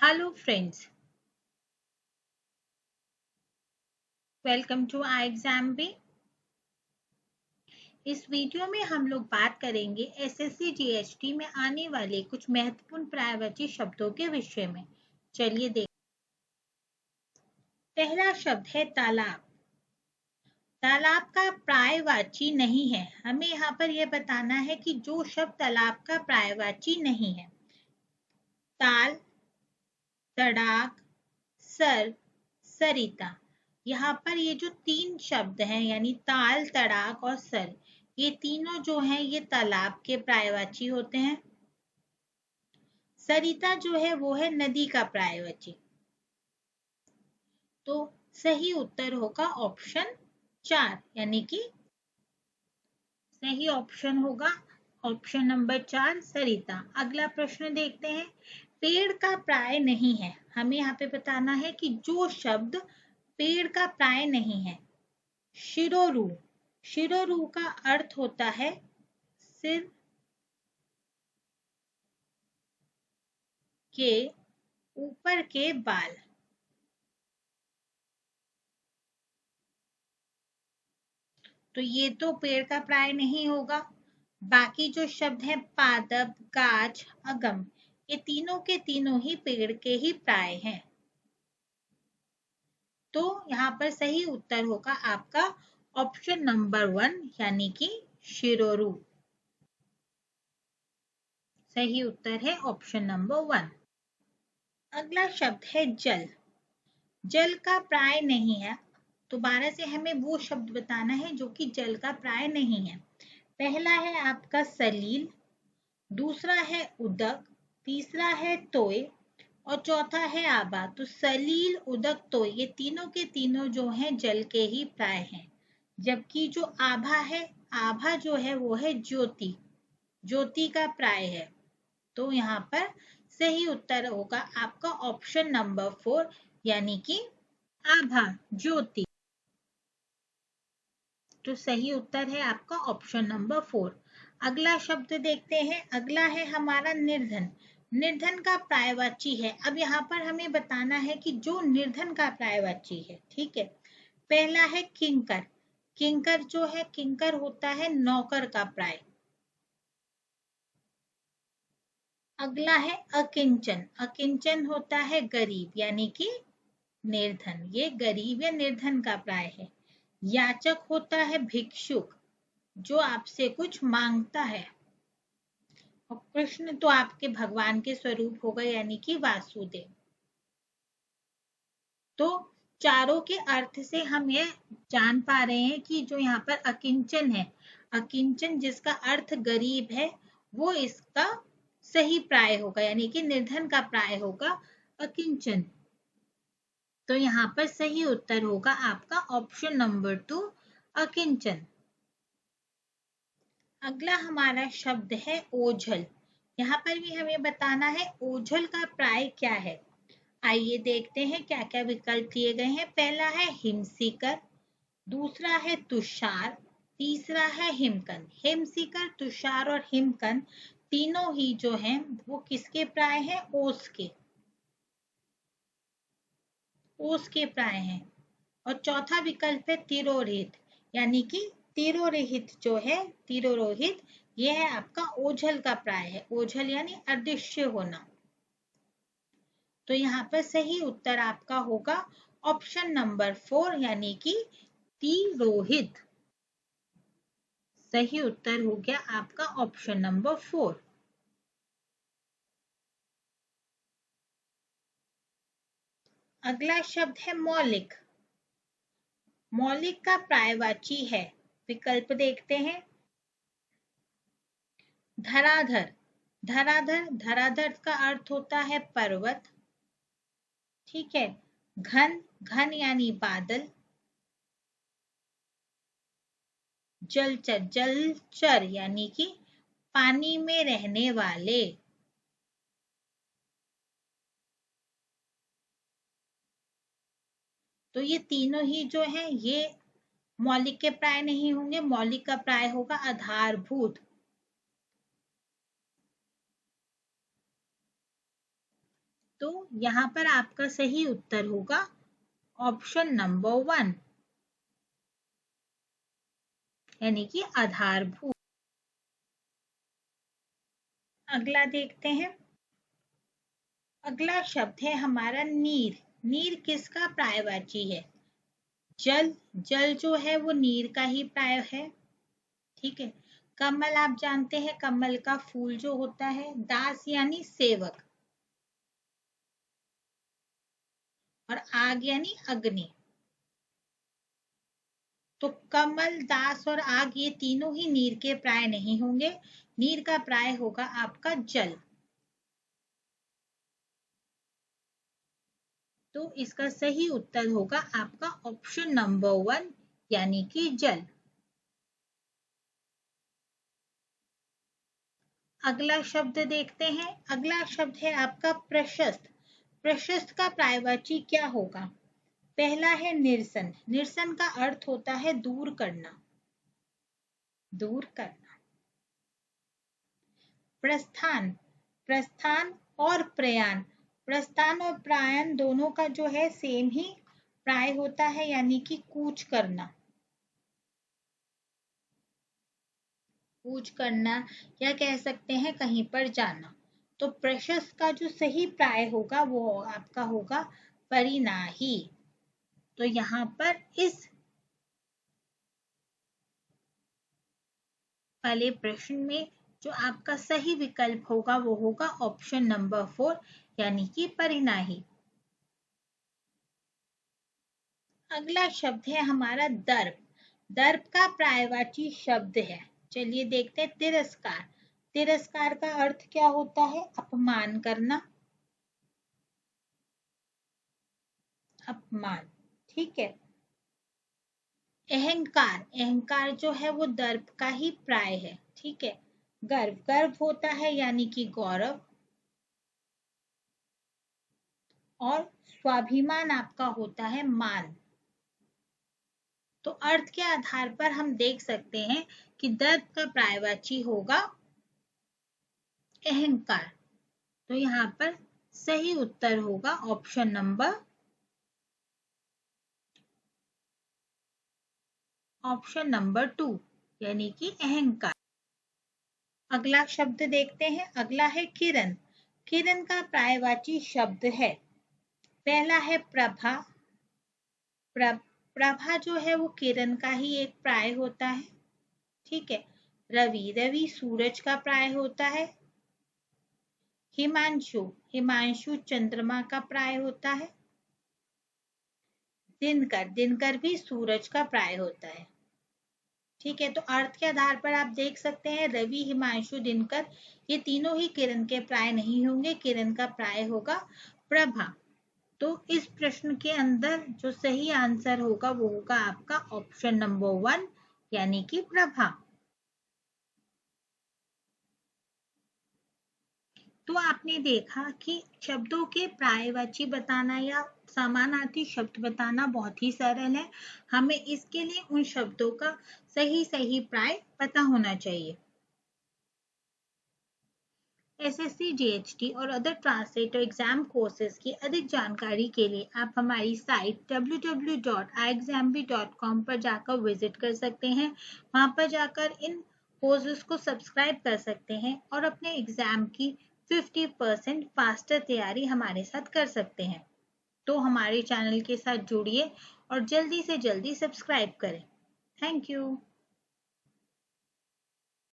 Hello friends, welcome to iExamB। इस video में हम लोग बात करेंगे एसएससी जीएसटी में आने वाले कुछ महत्वपूर्ण पर्यायवाची शब्दों के विषय में। चलिए देख। पहला शब्द है तालाब। तालाब का पर्यायवाची नहीं है। हमें यहाँ पर यह बताना है कि जो शब्द तालाब का पर्यायवाची नहीं है। ताल, तड़ाक, सर, सरिता, यहाँ पर ये जो तीन शब्द हैं यानी ताल, तड़ाक और सर, ये तीनों जो हैं ये तालाब के पर्यायवाची होते हैं। सरिता जो है वो है नदी का पर्यायवाची। तो सही उत्तर होगा ऑप्शन 4 यानी कि सही ऑप्शन होगा ऑप्शन नंबर 4 सरिता। अगला प्रश्न देखते हैं। पेड़ का प्राय नहीं है। हमें यहाँ पे बताना है कि जो शब्द पेड़ का प्राय नहीं है। शिरोरू, शिरोरू का अर्थ होता है सिर के ऊपर के बाल। तो ये तो पेड़ का प्राय नहीं होगा। बाकी जो शब्द हैं पादप, गाछ, अगम, ये तीनों के तीनों ही पेड़ के ही प्राय हैं। तो यहाँ पर सही उत्तर होगा आपका ऑप्शन नंबर 1 यानी कि शिरोरू। सही उत्तर है ऑप्शन नंबर 1। अगला शब्द है जल। जल का प्राय नहीं है। दोबारा से हमें वो शब्द बताना है जो कि जल का प्राय नहीं है। पहला है आपका सलील, दूसरा है उदक, तीसरा है तोय और चौथा है आभा। तो सलील, उदक, तोय ये तीनों के तीनों जो हैं जल के ही प्राय हैं। जबकि जो आभा है, आभा जो है वो है ज्योति, ज्योति का प्राय है। तो यहाँ पर सही उत्तर होगा आपका ऑप्शन नंबर 4 यानी कि आभा, ज्योति। तो सही उत्तर है आपका ऑप्शन नंबर 4। अगला शब्द देखते हैं। अगला है हमारा निर्धन। निर्धन का पर्यायवाची है। अब यहाँ पर हमें बताना है कि जो निर्धन का पर्यायवाची है, ठीक है। पहला है किंकर। किंकर जो है, किंकर होता है नौकर का प्राय। अगला है अकिंचन। अकिंचन होता है गरीब यानी कि निर्धन। ये गरीब या निर्धन का प्राय है। याचक होता है भिक्षुक, जो आपसे कुछ मांगता है। और कृष्ण तो आपके भगवान के स्वरूप हो गए यानी कि वासुदेव। तो चारों के अर्थ से हम ये जान पा रहे हैं कि जो यहाँ पर अकिंचन है, अकिंचन जिसका अर्थ गरीब है, वो इसका सही प्राय होगा यानी कि निर्धन का प्राय होगा अकिंचन। तो यहाँ पर सही उत्तर होगा आपका ऑप्शन नंबर 2 अकिंचन। अगला हमारा शब्द है ओझल। यहाँ पर भी हमें बताना है ओझल का प्राय क्या है। आइए देखते हैं क्या क्या विकल्प दिए गए हैं। पहला है हिमसीकर, दूसरा है तुषार, तीसरा है हिमकन। हिमसीकर, तुषार और हिमकन तीनों ही जो हैं वो किसके प्राय हैं? ओस के, ओस के प्राय हैं। और चौथा विकल्प है तिरोहित यानी कि तिरोहित जो है, तिरोहित ये है आपका ओझल का प्राय है। ओझल यानी अदृश्य होना। तो यहाँ पर सही उत्तर आपका होगा ऑप्शन नंबर 4 यानी कि तिरोहित। सही उत्तर हो गया आपका ऑप्शन नंबर 4। अगला शब्द है मौलिक। मौलिक का पर्यायवाची है। विकल्प देखते हैं। धराधर। धराधर, धराधर का अर्थ होता है पर्वत, ठीक है। घन, घन यानी बादल। जलचर, जलचर यानी कि पानी में रहने वाले। तो ये तीनों ही जो हैं ये मौलिक के प्राय नहीं होंगे। मौलिक का प्राय होगा आधारभूत। तो तो यहाँ पर आपका सही उत्तर होगा ऑप्शन नंबर 1, यानी कि आधारभूत। अगला देखते हैं। अगला शब्द है हमारा नीर। नीर किसका पर्यायवाची है? जल। जल जो है वो नीर का ही पर्याय है। ठीक है। कमल आप जानते हैं, कमल का फूल जो होता है। दास यानी सेवक, और आग यानी अग्नि। तो कमल, दास और आग ये तीनों ही नीर के पर्याय नहीं होंगे। नीर का पर्याय होगा आपका जल। तो इसका सही उत्तर होगा आपका ऑप्शन नंबर 1, यानी कि जल। अगला शब्द देखते हैं। अगला शब्द है आपका प्रशस्त। प्रशस्त का पर्यायवाची क्या होगा? पहला है निरसन। निरसन का अर्थ होता है दूर करना, दूर करना। प्रस्थान। प्रस्थान और प्रयाण। प्रस्थान और प्रयाण दोनों का जो है सेम ही पर्याय होता है, यानी कि कूच करना। कूच करना या कह सकते हैं कहीं पर जाना। तो प्रशस्त का जो सही पर्याय होगा वो आपका होगा परिणाही। तो यहाँ पर इस वाले प्रश्न में जो आपका सही विकल्प होगा वो होगा ऑप्शन नंबर 4, यानी कि परिणाही। अगला शब्द है हमारा दर्प। दर्प का पर्यायवाची शब्द है, चलिए देखते हैं। तिरस्कार। तिरस्कार का अर्थ क्या होता है? अपमान करना, अपमान। ठीक है। अहंकार। अहंकार जो है वो दर्प का ही पर्याय है। ठीक है। गर्व। गर्व होता है यानी कि गौरव, और स्वाभिमान आपका होता है मान। तो अर्थ के आधार पर हम देख सकते हैं कि दर्प का पर्यायवाची होगा अहंकार। तो यहाँ पर सही उत्तर होगा ऑप्शन नंबर 2, यानी कि अहंकार। अगला शब्द देखते हैं। अगला है किरण। किरण का पर्यायवाची शब्द है, पहला है प्रभा। प्रभा जो है वो किरण का ही एक पर्याय होता है। ठीक है। रवि। रवि सूरज का पर्याय होता है। हिमांशु। हिमांशु चंद्रमा का पर्याय होता है। दिनकर। दिनकर भी सूरज का पर्याय होता है। ठीक है। तो अर्थ के आधार पर आप देख सकते हैं रवि, हिमांशु, दिनकर ये तीनों ही किरण के पर्याय नहीं होंगे। किरण का पर्याय होगा प्रभा। तो इस प्रश्न के अंदर जो सही आंसर होगा वो होगा आपका ऑप्शन नंबर 1, यानी कि प्रभा। तो आपने देखा कि शब्दों के पर्यायवाची बताना या समानार्थी शब्द बताना बहुत ही सरल है। हमें इसके लिए उन शब्दों का सही पर्याय पता होना चाहिए। एसएससी, जीएचटी और अदर ट्रांसलेटर एग्जाम कोर्सेज की अधिक जानकारी के लिए आप हमारी साइट www.iexambee.com पर जाकर विजिट कर सकते हैं। वहां पर जाकर इन कोर्सेज को सब्सक्राइब कर सकते हैं और अपने एग्जाम की 50% फास्टर तैयारी हमारे साथ कर सकते हैं। तो हमारे चैनल के साथ जुड़िए और जल्दी से जल्दी सब्सक्राइब करें। Thank you.